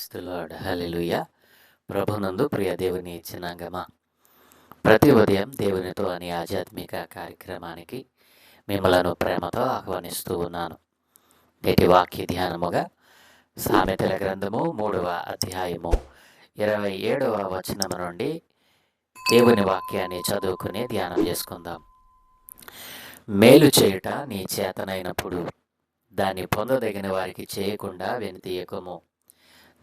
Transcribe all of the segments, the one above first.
Praise the lord. హల్లెలూయా. ప్రభునందు ప్రియ దేవుని జనాంగమా, ప్రతి ఉదయం దేవునితో అనే ఆధ్యాత్మిక కార్యక్రమానికి మిమ్మలను ప్రేమతో ఆహ్వానిస్తూ ఉన్నాను. నేటి వాక్య ధ్యానముగా సామెతల గ్రంథము 3వ అధ్యాయము 27వ వచనము నుండి దేవుని వాక్యాన్ని చదువుకుని ధ్యానం చేసుకుందాం. మేలు చేయుట నీ చేతనైనప్పుడు దాన్ని పొందదగిన వారికి చేయకుండా వెనుతీయకము.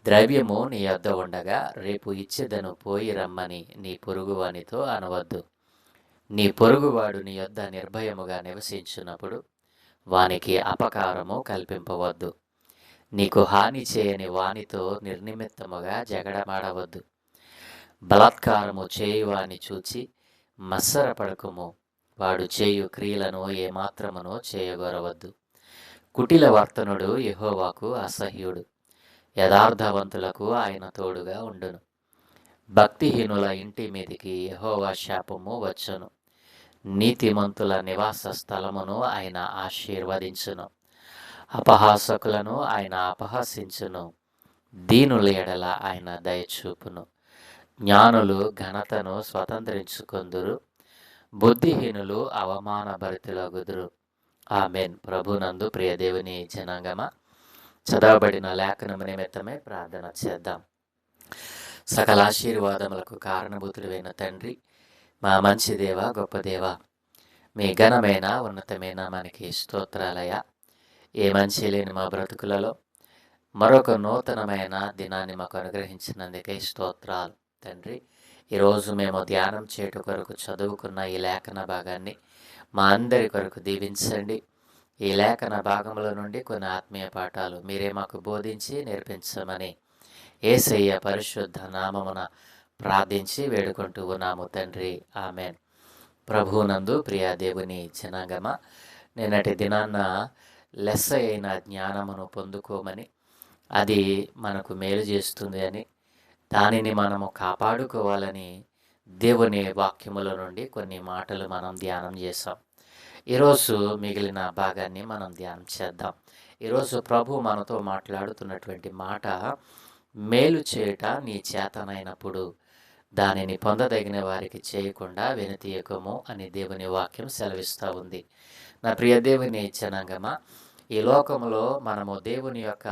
ద్రవ్యము నీ యొద్ద ఉండగా రేపు ఇచ్చేదను పోయి రమ్మని నీ పొరుగువానితో అనవద్దు. నీ పొరుగువాడు నీ యొద్ద నిర్భయముగా నివసించున్నప్పుడు వానికి అపకారము కల్పింపవద్దు. నీకు హాని చేయని వానితో నిర్నిమిత్తముగా జగడమాడవద్దు. బలాత్కారము చేయువాని చూచి మత్సరపడకుము. వాడు చేయు క్రియలను ఏమాత్రమునో చేయగొరవద్దు. కుటిల వర్తనుడు యెహోవాకు అసహ్యుడు. యథార్థవంతులకు ఆయన తోడుగా ఉండును. భక్తిహీనుల ఇంటి మీదికి యెహోవా శాపము వచ్చును. నీతిమంతుల నివాస స్థలమును ఆయన ఆశీర్వదించును. అపహాసకులను ఆయన అపహసించును. దీనుల ఎడల ఆయన దయచూపును. జ్ఞానులు ఘనతను స్వతంత్రించుకొందురు. బుద్ధిహీనులు అవమానభరితులగుదురు. ఆమెన్. ప్రభునందు ప్రియ దేవుని జనాంగమా, చదవబడిన లేఖనము నిమిత్తమే ప్రార్థన చేద్దాం. సకల ఆశీర్వాదములకు కారణభూతుడైన తండ్రి, మా మంచి దేవ, గొప్ప దేవ, మీ ఘనమైన ఉన్నతమైన మనకి స్తోత్రాలయ. ఏ మంచి లేని మా బ్రతుకులలో మరొక నూతనమైన దినాన్ని మాకు అనుగ్రహించినందుకే స్తోత్రాలు తండ్రి. ఈరోజు మేము ధ్యానం చేయట కొరకు చదువుకున్న ఈ లేఖన భాగాన్ని మా అందరి కొరకు దీవించండి. ఈ లేఖన భాగముల నుండి కొన్ని ఆత్మీయ పాఠాలు మీరే మాకు బోధించి నేర్పించమని యేసయ్య పరిశుద్ధ నామమున ప్రార్థించి వేడుకుంటూ ఉన్నాము తండ్రి. ఆమెన్. ప్రభువునందు ప్రియ దేవుని జనాంగమా, నిన్నటి దినాన్న లెస్స అయిన జ్ఞానమును పొందుకోమని, అది మనకు మేలు చేస్తుంది అని, దానిని మనము కాపాడుకోవాలని దేవుని వాక్యముల నుండి కొన్ని మాటలు మనం ధ్యానం చేసాం. ఈరోజు మిగిలిన భాగాన్ని మనం ధ్యానం చేద్దాం. ఈరోజు ప్రభు మనతో మాట్లాడుతున్నటువంటి మాట, మేలు చేయుట నీ చేతనైనప్పుడు దానిని పొందదగిన వారికి చేయకుండా వెనుతీయకము అని దేవుని వాక్యం సెలవిస్తూ ఉంది. నా ప్రియ దేవుని జనాంగమా, ఈ లోకములో మనము దేవుని యొక్క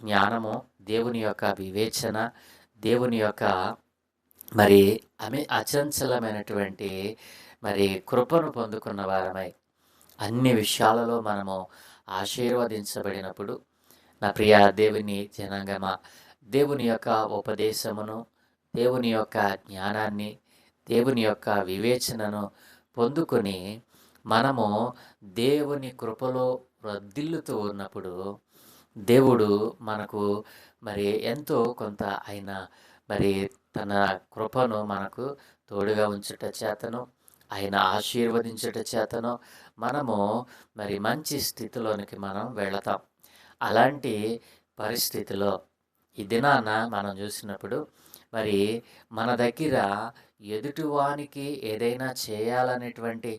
జ్ఞానము, దేవుని యొక్క వివేచన, దేవుని యొక్క మరి అచంచలమైనటువంటి కృపను పొందుకున్న వారమై అన్ని విషయాలలో మనము ఆశీర్వదించబడినప్పుడు, నా ప్రియ దేవుని జనాంగమా, దేవుని యొక్క ఉపదేశమును, దేవుని యొక్క జ్ఞానాన్ని, దేవుని యొక్క వివేచనను పొందుకొని మనము దేవుని కృపలో వర్ధిల్లుతూ ఉన్నప్పుడు దేవుడు మనకు ఎంతో కొంత ఆయన తన కృపను మనకు తోడుగా ఉంచుట చేతను, ఆయన ఆశీర్వదించుట చేతను మనము మంచి స్థితిలోనికి మనం వెళతాం. అలాంటి పరిస్థితిలో ఈ దినాన మనం చూసినప్పుడు మన దగ్గర ఎదుటివానికి ఏదైనా చేయాలనేటువంటి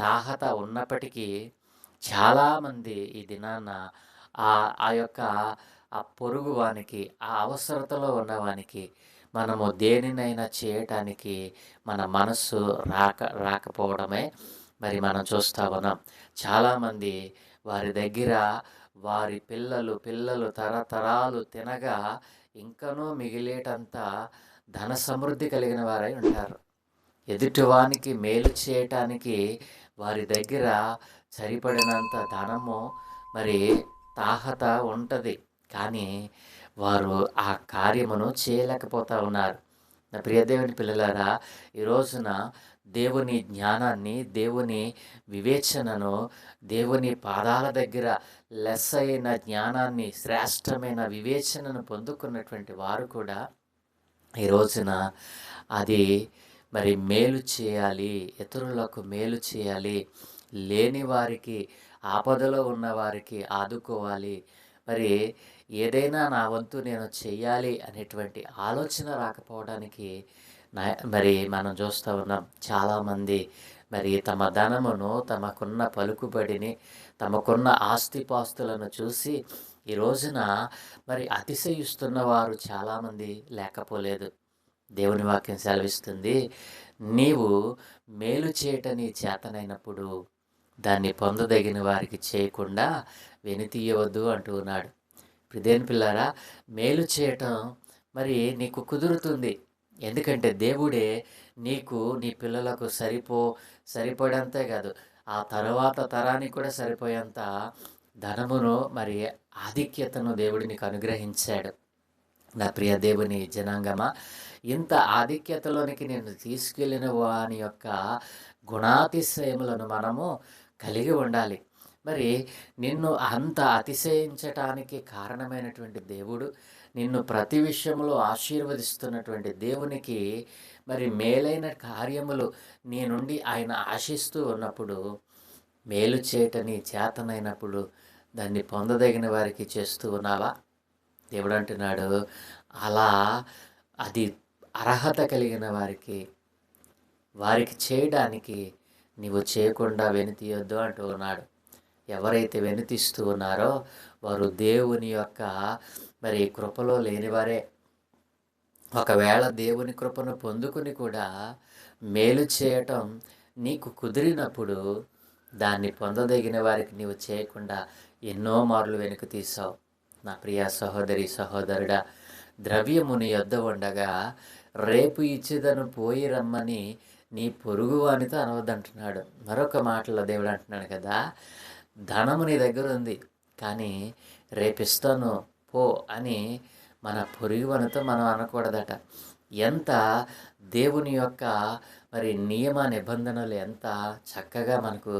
తాహత ఉన్నప్పటికీ చాలామంది ఈ దినాన ఆ యొక్క ఆ పొరుగువానికి, ఆ అవసరతలో ఉన్నవానికి మనము దేనినైనా చేయటానికి మన మనస్సు రాకపోవడమే మనం చూస్తూ ఉన్నాం. చాలామంది వారి దగ్గర వారి పిల్లలు తరతరాలు తినగా ఇంకనూ మిగిలేటంత ధన సమృద్ధి కలిగిన వారై ఉంటారు. ఎదుటివానికి మేలు చేయటానికి వారి దగ్గర సరిపడినంత ధనము తాహత ఉంటుంది, కానీ వారు ఆ కార్యమును చేయలేకపోతూ ఉన్నారు. నా ప్రియ దేవుని పిల్లలారా, ఈ రోజున దేవుని జ్ఞానాన్ని, దేవుని వివేచనను, దేవుని పాదాల దగ్గర లెస్స అయిన జ్ఞానాన్ని, శ్రేష్టమైన వివేచనను పొందుకున్నటువంటి వారు కూడా ఈ రోజున అది మేలు చేయాలి, ఇతరులకు మేలు చేయాలి, లేని వారికి, ఆపదలో ఉన్న వారికి ఆదుకోవాలి, ఏదైనా నా వంతు నేను చెయ్యాలి అనేటువంటి ఆలోచన రాకపోవడానికి మనం చూస్తూ ఉన్నాం. చాలామంది తమ ధనమును, తమకున్న పలుకుబడిని, తమకున్న ఆస్తిపాస్తులను చూసి ఈ రోజున మరి అతిశయిస్తున్న వారు చాలామంది లేకపోలేదు. దేవుని వాక్యం సెలవిస్తుంది. నీవు మేలు చేయట నీ చేతనైనప్పుడు దాన్ని పొందదగిన వారికి చేయకుండా వెనుతీయవద్దు అంటూ ఉన్నాడు. ప్రియదేని పిల్లారా, మేలు చేయటం మరి నీకు కుదురుతుంది. ఎందుకంటే దేవుడే నీకు నీ పిల్లలకు సరిపడంతే కాదు, ఆ తరువాత తరానికి కూడా సరిపోయేంత ధనమును మరి ఆధిక్యతను దేవుడు నీకు అనుగ్రహించాడు. నా ప్రియ దేవుని జనాంగమా, ఇంత ఆధిక్యతలోనికి నిన్ను తీసుకెళ్ళిన వాని యొక్క గుణాతిశయములను మనము కలిగి ఉండాలి. మరి నిన్ను అంత అతిశయించటానికి కారణమైనటువంటి దేవుడు, నిన్ను ప్రతి విషయంలో ఆశీర్వదిస్తున్నటువంటి దేవునికి మరి మేలైన కార్యములు నీ నుండి ఆయన ఆశిస్తూ ఉన్నప్పుడు, మేలు చేయట నీ చేతనైనప్పుడు దాన్ని పొందదగిన వారికి చేస్తూ ఉన్నావా? దేవుడు అంటున్నాడు, అలా అది అర్హత కలిగిన వారికి చేయడానికి నీవు చేయకుండా వెనుతీయొద్దు అంటూ ఉన్నాడు. ఎవరైతే వెనుతిస్తూ ఉన్నారో వారు దేవుని యొక్క మరి కృపలో లేనివారే. ఒకవేళ దేవుని కృపను పొందుకుని కూడా మేలు చేయటం నీకు కుదిరినప్పుడు దాన్ని పొందదగిన వారికి నీవు చేయకుండా ఎన్నో మార్లు వెనుక తీసావు. నా ప్రియ సహోదరి సహోదరుడా, ద్రవ్యము నీ యొద్ద ఉండగా రేపు ఇచ్చేదను పోయి రమ్మని నీ పొరుగు వానితో అనవద్దంటున్నాడు. మరొక మాటలో దేవుడు అంటున్నాడు కదా, ధనము నీ దగ్గర ఉంది కానీ రేపిస్తాను పో అని మన పొరుగు వానితో మనం అనకూడదట. ఎంత దేవుని యొక్క మరి నియమ నిబంధనలు ఎంత చక్కగా మనకు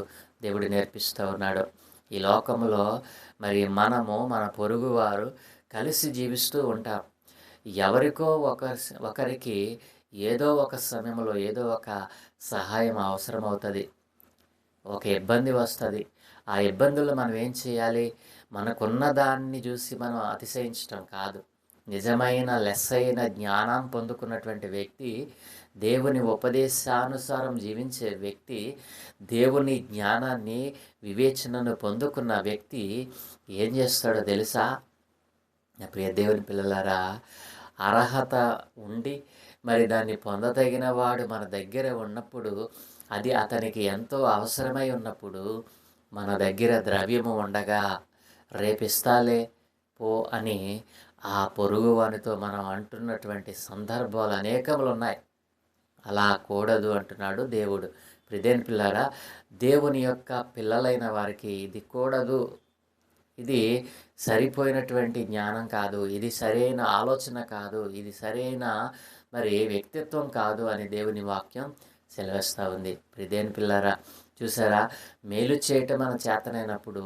దేవుడు నేర్పిస్తూ ఉన్నాడు. ఈ లోకంలో మరి మనము మన పొరుగువారు కలిసి జీవిస్తూ ఉంటాం. ఎవరికో ఒకరికి ఏదో ఒక సమయంలో ఏదో ఒక సహాయం అవసరమవుతుంది, ఒక ఇబ్బంది వస్తుంది. ఆ ఇబ్బందుల్లో మనం ఏం చేయాలి? మనకున్న దాన్ని చూసి మనం అతిశయించటం కాదు. నిజమైన లెస్సైన జ్ఞానం పొందుకున్నటువంటి వ్యక్తి, దేవుని ఉపదేశానుసారం జీవించే వ్యక్తి, దేవుని జ్ఞానాన్ని వివేచనను పొందుకున్న వ్యక్తి ఏం చేస్తాడో తెలుసా? నా ప్రియ దేవుని పిల్లలారా, అర్హత ఉండి మరి దాన్ని పొందదగిన వాడు మన దగ్గర ఉన్నప్పుడు, అది అతనికి ఎంతో అవసరమై ఉన్నప్పుడు, మన దగ్గర ద్రవ్యము ఉండగా రేపిస్తాలే పో అని ఆ పొరుగు వానితో మనం అంటున్నటువంటి సందర్భాలు అనేకములు ఉన్నాయి. అలా కూడదు అంటున్నాడు దేవుడు. ప్రియదేని పిల్లారా, దేవుని యొక్క పిల్లలైన వారికి ఇది కూడదు. ఇది సరిపోయినటువంటి జ్ఞానం కాదు, ఇది సరైన ఆలోచన కాదు, ఇది సరైన మరి వ్యక్తిత్వం కాదు అని దేవుని వాక్యం సెలవిస్తూ ఉంది. ప్రియదేని పిల్లారా, చూసారా, మేలు చేయటం మన చేతనైనప్పుడు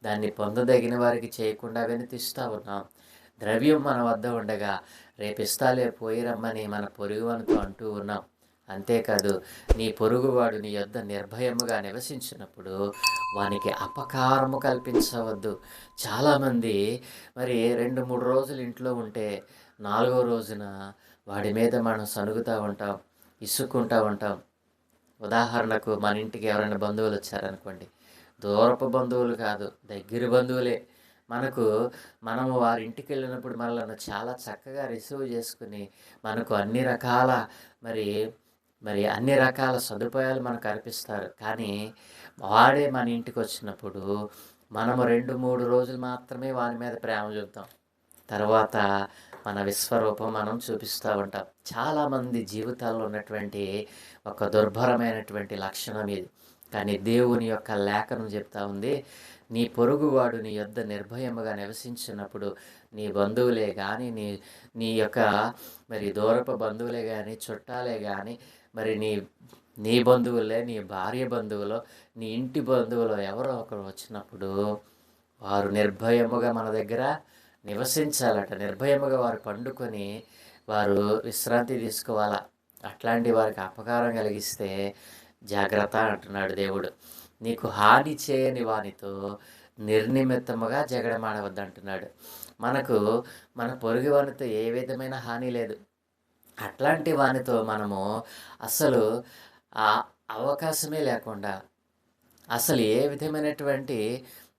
దాన్ని పొందదగిన వారికి చేయకుండా వెనుతిస్తూ ఉన్నాం. ద్రవ్యం మన వద్ద ఉండగా రేపిస్తాలే పోయి రమ్మని మన పొరుగువానితో అంటూ ఉన్నాం. అంతేకాదు, నీ పొరుగువాడు నీ యొద్ద నిర్భయముగా నివసించినప్పుడు వానికి అపకారము కల్పించవద్దు. చాలామంది మరి 2-3 రోజులు ఇంట్లో ఉంటే 4వ రోజున వాడి మీద మనం సనుగుతూ ఉంటాం, ఇసుక్కుంటూ ఉంటాం. ఉదాహరణకు, మన ఇంటికి ఎవరైనా బంధువులు వచ్చారనుకోండి, దూరపు బంధువులు కాదు, దగ్గర బంధువులే. మనము వారి ఇంటికి వెళ్ళినప్పుడు మనల్ని చాలా చక్కగా రిసీవ్ చేసుకుని మనకు అన్ని రకాల అన్ని రకాల సదుపాయాలు మనకు కల్పిస్తారు. కానీ వాడే మన ఇంటికి వచ్చినప్పుడు మనము 2-3 రోజులు మాత్రమే వారి మీద ప్రేమ చూపుతాం. తర్వాత మన విశ్వరూపం మనం చూపిస్తూ ఉంటాం. చాలామంది జీవితాల్లో ఉన్నటువంటి ఒక దుర్భరమైనటువంటి లక్షణం ఇది. కానీ దేవుని యొక్క లేఖనం చెప్తా ఉంది, నీ పొరుగువాడు నీ యొద్ద నిర్భయముగా నివసించినప్పుడు నీ బంధువులే కానీ, నీ యొక్క మరి దూరపు బంధువులే కానీ, చుట్టాలే కానీ, మరి నీ బంధువులే, నీ భార్య బంధువులో, నీ ఇంటి బంధువులో ఎవరో ఒకరు వచ్చినప్పుడు వారు నిర్భయముగా మన దగ్గర నివసించాలట. నిర్భయముగా వారు పండుకొని వారు విశ్రాంతి తీసుకోవాలా. అట్లాంటి వారికి అపకారం కలిగిస్తే జాగ్రత్త అంటున్నాడు దేవుడు. నీకు హాని చేయని వానితో నిర్నిమిత్తముగా జగడమాడవద్దు అంటున్నాడు. మన పొరుగు వానితో ఏ విధమైన హాని లేదు. అట్లాంటి వానితో మనము అసలు ఆ అవకాశమే లేకుండా, అసలు ఏ విధమైనటువంటి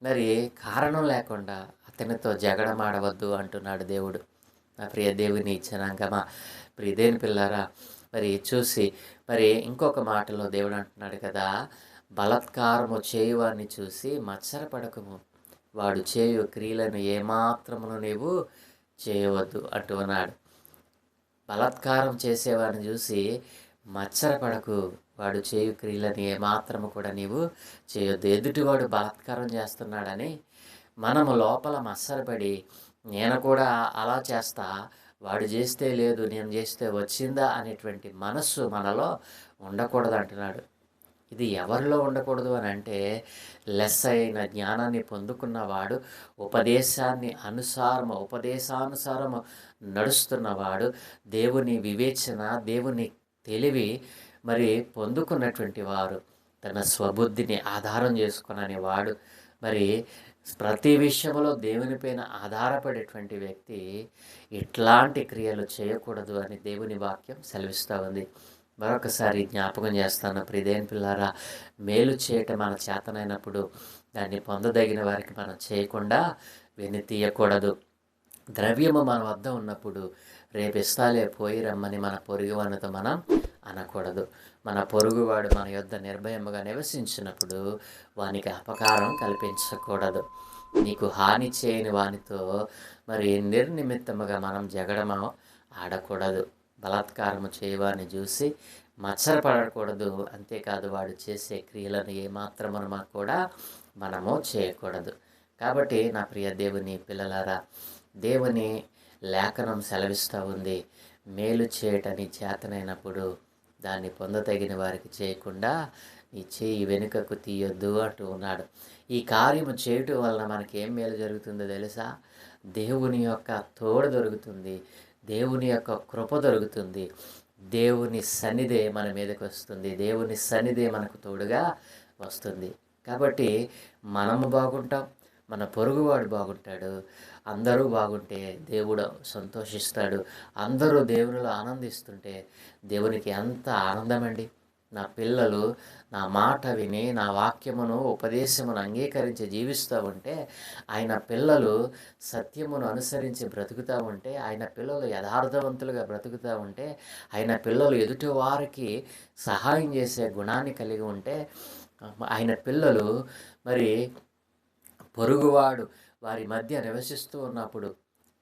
మరి కారణం లేకుండా అతనితో జగడమాడవద్దు అంటున్నాడు దేవుడు. నా ప్రియ దేవుని జనాంగమా, ప్రియ దేవుని పిల్లారా, మరి చూసి మరి ఇంకొక మాటలో దేవుడు అంటున్నాడు కదా, బలాత్కారము చేయువారిని చూసి మత్సరపడకము, వాడు చేయు క్రియలను ఏమాత్రమును నీవు చేయవద్దు అంటూ ఉన్నాడు. బలాత్కారం చేసేవాడిని చూసి మత్సరపడకు, వాడు చేయు క్రియలను ఏమాత్రము కూడా నీవు చేయొద్దు. ఎదుటివాడు బలాత్కారం చేస్తున్నాడని మనము లోపల మత్సరపడి నేను కూడా అలా చేస్తా, వాడు చేస్తే లేదు నేను చేస్తే వచ్చిందా అనేటువంటి మనస్సు మనలో ఉండకూడదు అంటున్నాడు. ఇది ఎవరిలో ఉండకూడదు అని అంటే, లెస్ అయిన జ్ఞానాన్ని పొందుకున్నవాడు, ఉపదేశానుసారము నడుస్తున్నవాడు, దేవుని వివేచన, దేవుని తెలివి మరి పొందుకున్నటువంటి వారు, తన స్వబుద్ధిని ఆధారం చేసుకునని వాడు, మరి ప్రతి విషయంలో దేవునిపైన ఆధారపడేటువంటి వ్యక్తి ఇట్లాంటి క్రియలు చేయకూడదు అని దేవుని వాక్యం సెలవిస్తూ ఉంది. మరొకసారి జ్ఞాపకం చేస్తాను, ప్రియదేని పిల్లారా, మేలు చేయటం మన చేతనైనప్పుడు దాన్ని పొందదగిన వారికి మనం చేయకుండా వెనుతీయకూడదు. ద్రవ్యము మన వద్ద ఉన్నప్పుడు రేపు ఇస్తాలే పోయి రమ్మని మన పొరుగువానితో మనం అనకూడదు. మన పొరుగువాడు మన యొద్ద నిర్భయముగా నివసించినప్పుడు వానికి అపకారం కల్పించకూడదు. నీకు హాని చేయని వానితో మరి నిర్నిమిత్తముగా మనం జగడము ఆడకూడదు. బలాత్కారము చేయవాన్ని చూసి మత్సరపడకూడదు. అంతేకాదు, వాడు చేసే క్రియలను ఏమాత్రమును కూడా మనము చేయకూడదు. కాబట్టి నా ప్రియ దేవుని పిల్లలారా, దేవుని లేఖనం సెలవిస్తూ ఉంది, మేలు చేయటని చేతనైనప్పుడు దాన్ని పొందదగిన వారికి చేయకుండా నీ చేయి వెనుకకు తీయొద్దు అంటూ ఉన్నాడు. ఈ కార్యము చేయటం వలన మనకి ఏం మేలు జరుగుతుందో తెలుసా? దేవుని యొక్క తోడు దొరుకుతుంది, దేవుని యొక్క కృప దొరుకుతుంది, దేవుని సన్నిధే మన మీదకి వస్తుంది, దేవుని సన్నిధే మనకు తోడుగా వస్తుంది. కాబట్టి మనము బాగుంటాం, మన పొరుగువాడు బాగుంటాడు. అందరూ బాగుంటే దేవుడు సంతోషిస్తాడు. అందరూ దేవునిలో ఆనందిస్తుంటే దేవునికి ఎంత ఆనందమండి. నా పిల్లలు నా మాట విని నా వాక్యమును ఉపదేశమును అంగీకరించి జీవిస్తూ ఉంటే, ఆయన పిల్లలు సత్యమును అనుసరించి బ్రతుకుతూ ఉంటే, ఆయన పిల్లలు యథార్థవంతులుగా బ్రతుకుతూ ఉంటే, ఆయన పిల్లలు ఎదుటి వారికి సహాయం చేసే గుణాన్ని కలిగి ఉంటే, ఆయన పిల్లలు మరి పొరుగువాడు వారి మధ్య నివసిస్తూ ఉన్నప్పుడు,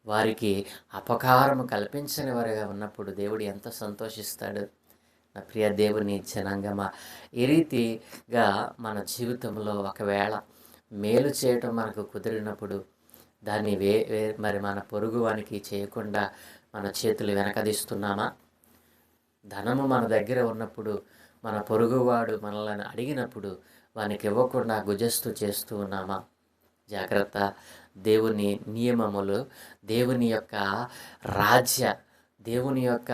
వారికి అపకారము కల్పించని వారిగా ఉన్నప్పుడు దేవుడు ఎంత సంతోషిస్తాడు. నా ప్రియ దేవుని జనాంగమా, ఈ రీతిగా మన జీవితంలో ఒకవేళ మేలు చేయటం మనకు కుదిరినప్పుడు దాన్ని మరి మన పొరుగువానికి చేయకుండా మన చేతులు వెనకదిస్తున్నామా? ధనము మన దగ్గర ఉన్నప్పుడు మన పొరుగువాడు మనల్ని అడిగినప్పుడు వానికి ఇవ్వకుండా గుజస్తు చేస్తూ ఉన్నామా? జాగ్రత్త. దేవుని నియమములు, దేవుని యొక్క రాజ్య, దేవుని యొక్క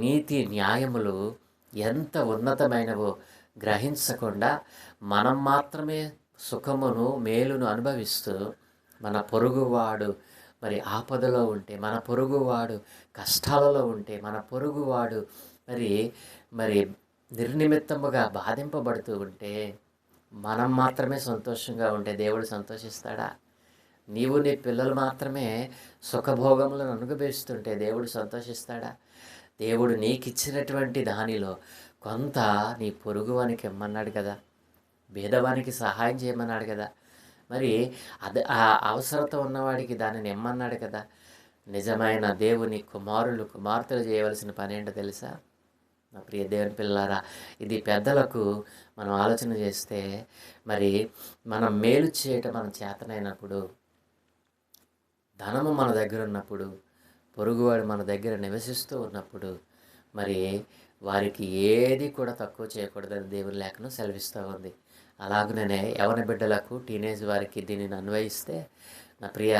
నీతి న్యాయములు ఎంత ఉన్నతమైనవో గ్రహించకుండా మనం మాత్రమే సుఖమును మేలును అనుభవిస్తూ, మన పొరుగువాడు మరి ఆపదలో ఉంటే, మన పొరుగువాడు కష్టాలలో ఉంటే, మన పొరుగువాడు మరి నిర్నిమిత్తముగా బాధింపబడుతూ ఉంటే, మనం మాత్రమే సంతోషంగా ఉంటే దేవుడు సంతోషిస్తాడా? నీవు నీ పిల్లలు మాత్రమే సుఖభోగములను అనుభవిస్తుంటే దేవుడు సంతోషిస్తాడా? దేవుడు నీకు ఇచ్చినటువంటి దానిలో కొంత నీ పొరుగువానికి ఇమ్మన్నాడు కదా, భేదవానికి సహాయం చేయమన్నాడు కదా, మరి అది ఆ అవసరత ఉన్నవాడికి దానిని ఇమ్మన్నాడు కదా. నిజమైన దేవుని కుమారులు కుమార్తెలు చేయవలసిన పని ఏంటో తెలుసా? నా ప్రియ దేవుని పిల్లారా, ఇది పెద్దలకు మనం ఆలోచన చేస్తే, మరి మనం మేలు చేయటం మన చేతనైనప్పుడు, ధనము మన దగ్గర ఉన్నప్పుడు, పొరుగువాడు మన దగ్గర నివసిస్తూ ఉన్నప్పుడు, మరి వారికి ఏది కూడా తక్కువ చేయకూడదని దేవుని లేఖనం సెలవిస్తూ ఉంది. అలాగనే యవన బిడ్డలకు, టీనేజ్ వారికి దీనిని అన్వయిస్తే, నా ప్రియ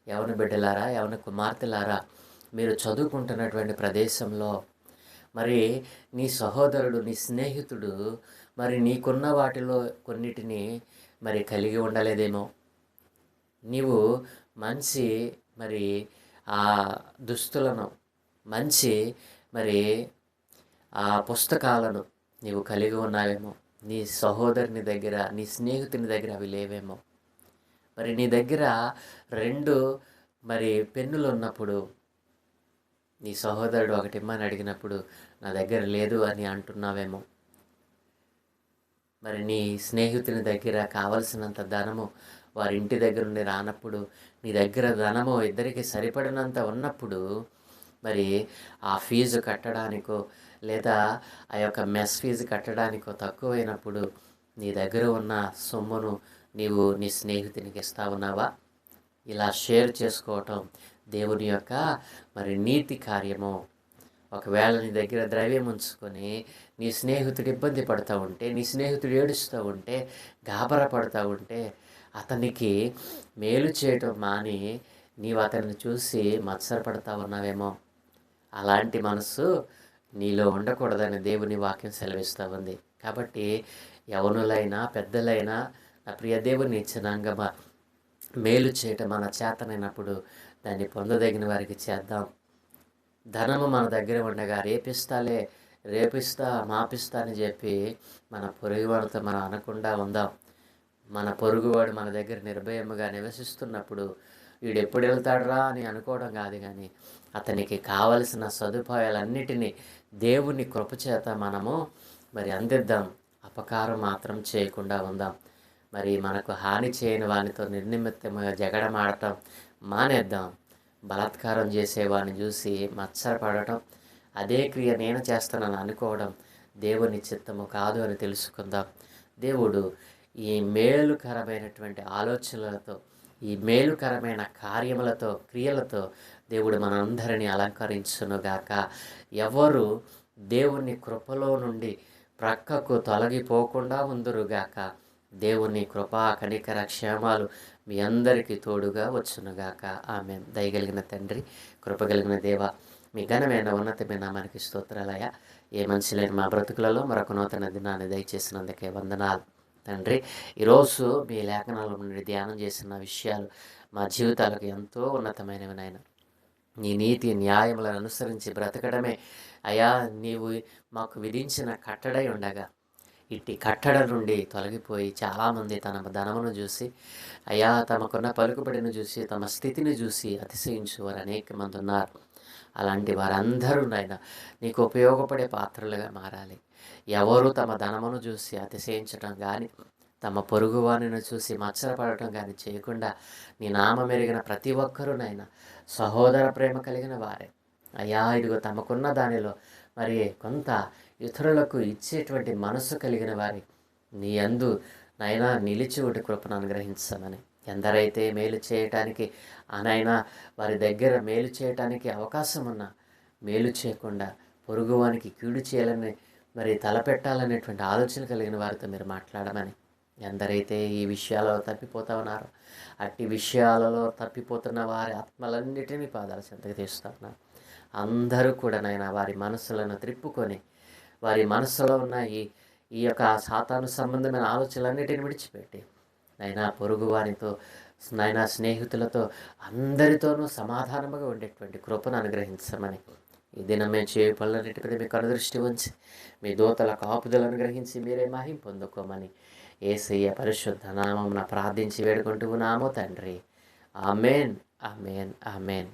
యవన బిడ్డలారా, యవన కుమార్తెలారా, మీరు చదువుకుంటున్నటువంటి ప్రదేశంలో మరి నీ సహోదరుడు, నీ స్నేహితుడు మరి నీకున్న వాటిలో కొన్నిటిని మరి కలిగి ఉండలేదేమో. నీవు మంచి మరి ఆ దుస్తులను, మంచి మరి ఆ పుస్తకాలను నీవు కలిగి ఉన్నావేమో. నీ సహోదరుని దగ్గర, నీ స్నేహితుని దగ్గర అవి లేవేమో. మరి నీ దగ్గర 2 మరి పెన్నులు ఉన్నప్పుడు నీ సహోదరుడు ఒకటి ఇమ్మని అడిగినప్పుడు నా దగ్గర లేదు అని అంటున్నావేమో. మరి నీ స్నేహితుని దగ్గర కావలసినంత ధనము వారి ఇంటి దగ్గర నుండి రానప్పుడు, నీ దగ్గర ధనము ఇద్దరికి సరిపడినంత ఉన్నప్పుడు, మరి ఆ ఫీజు కట్టడానికో లేదా ఆ యొక్క మెస్ ఫీజు కట్టడానికో తక్కువైనప్పుడు నీ దగ్గర ఉన్న సొమ్మును నీవు నీ స్నేహితునికి ఇస్తా ఉన్నావా? ఇలా షేర్ చేసుకోవటం దేవుని యొక్క మరి నీతి కార్యము. ఒకవేళ నీ దగ్గర ద్రవ్యం ఉంచుకొని నీ స్నేహితుడు ఇబ్బంది పడుతూ ఉంటే, నీ స్నేహితుడు ఏడుస్తూ ఉంటే, గాబరా పడుతూ ఉంటే, అతనికి మేలు చేయటం మాని నీవు అతన్ని చూసి మత్సరపడతా ఉన్నావేమో. అలాంటి మనసు నీలో ఉండకూడదని దేవుని వాక్యం సెలవిస్తూ ఉంది. కాబట్టి యవనులైనా పెద్దలైనా నా ప్రియ దేవుని జనాంగమా, మేలు చేయటం మన చేతనైనప్పుడు దాన్ని పొందదగిన వారికి చేద్దాం. ధనము మన దగ్గర ఉండగా రేపిస్తాలే, రేపిస్తా మాపిస్తా అని చెప్పి మన పొరుగువాడితో మనం అనకుండా ఉందాం. మన పొరుగువాడు మన దగ్గర నిర్భయముగా నివసిస్తున్నప్పుడు వీడు ఎప్పుడు వెళ్తాడురా అని అనుకోవడం కాదు, కానీ అతనికి కావలసిన సదుపాయాలన్నిటినీ దేవుని కృపచేత మనము మరి అందిద్దాం. అపకారం మాత్రం చేయకుండా ఉందాం. మరి మనకు హాని చేయని వానితో నిర్నిమిత్తముగా జగడమాడటం మానేద్దాం. బలాత్కారం చేసేవాడిని చూసి మత్సరపడటం, అదే క్రియ నేను చేస్తానని అనుకోవడం దేవుని చిత్తము కాదు అని తెలుసుకుందాం. దేవుడు ఈ మేలుకరమైనటువంటి ఆలోచనలతో, ఈ మేలుకరమైన కార్యములతో, క్రియలతో దేవుడు మనందరినీ అలంకరించునుగాక. ఎవరు దేవుని కృపలో నుండి ప్రక్కకు తొలగిపోకుండా ఉందురుగాక. దేవుని కృపా కనికర క్షేమాలు మీ అందరికీ తోడుగా వచ్చునుగాక. ఆమేన్. దయగలిగిన తండ్రి, కృపగలిగిన దేవ, మీ ఘనమైన ఉన్నతమైన నామానికి స్తోత్రాలయ. ఏ మనిషి లేని మా బ్రతుకులలో మరొక నూతన దినాన్ని దయచేసినందుకే వందనాలు తండ్రి. ఈరోజు మీ లేఖనాల నుండి ధ్యానం చేసిన విషయాలు మా జీవితాలకు ఎంతో ఉన్నతమైనవి నాయన. నీ నీతి న్యాయములను అనుసరించి బ్రతకడమే అయా నీవు మాకు విధించిన కట్టడై ఉండగా, ఇట్టి కట్టడ నుండి తొలగిపోయి చాలామంది తమ ధనమును చూసి, అయా తమకున్న పలుకుబడిని చూసి, తమ స్థితిని చూసి అతిశయించువారు అనేక మంది ఉన్నారు. అలాంటి వారందరూ నాయన నీకు ఉపయోగపడే పాత్రలుగా మారాలి. ఎవరు తమ ధనమును చూసి అతిశయించడం కానీ, తమ పొరుగువానిని చూసి మత్సరపడటం కానీ చేయకుండా, నీ నామం ఎరిగిన ప్రతి ఒక్కరూ నాయన సహోదర ప్రేమ కలిగిన వారే. అయ్యా ఇదిగో తమకున్న దానిలో మరి కొంత ఇతరులకు ఇచ్చేటువంటి మనసు కలిగిన వారి నీ యందు నాయన నిలిచి ఒకటి కృపను అనుగ్రహించమని. ఎందరైతే మేలు చేయటానికి నాయన వారి దగ్గర మేలు చేయటానికి అవకాశం ఉన్నా మేలు చేయకుండా పొరుగువానికి కీడు చేయాలని మరి తలపెట్టాలనేటువంటి ఆలోచన కలిగిన వారితో మీరు మాట్లాడమని. ఎందరైతే ఈ విషయాలలో తప్పిపోతా ఉన్నారో అట్టి విషయాలలో తప్పిపోతున్న వారి ఆత్మలన్నిటినీ పాదాల చెంతకు తీస్తా ఉన్నారు. అందరూ కూడా నాయన వారి మనసులను త్రిప్పుకొని, వారి మనసులో ఉన్న ఈ యొక్క సాతాను సంబంధమైన ఆలోచనలన్నిటిని విడిచిపెట్టి నైనా పొరుగు వారితో నైనా స్నేహితులతో అందరితోనూ సమాధానముగా ఉండేటువంటి కృపను అనుగ్రహించమని. ఈ దినం మేము చేయ పనులన్నిటిపై మీకు అనుదృష్టి ఉంచి మీ దూతల కాపుదలు అనుగ్రహించి మీరే మహిం పొందుకోమని యేసయ్య పరిశుద్ధ నామమున ప్రార్థించి వేడుకుంటూ ఉన్నాము తండ్రి. ఆమేన్, ఆమేన్, ఆమేన్.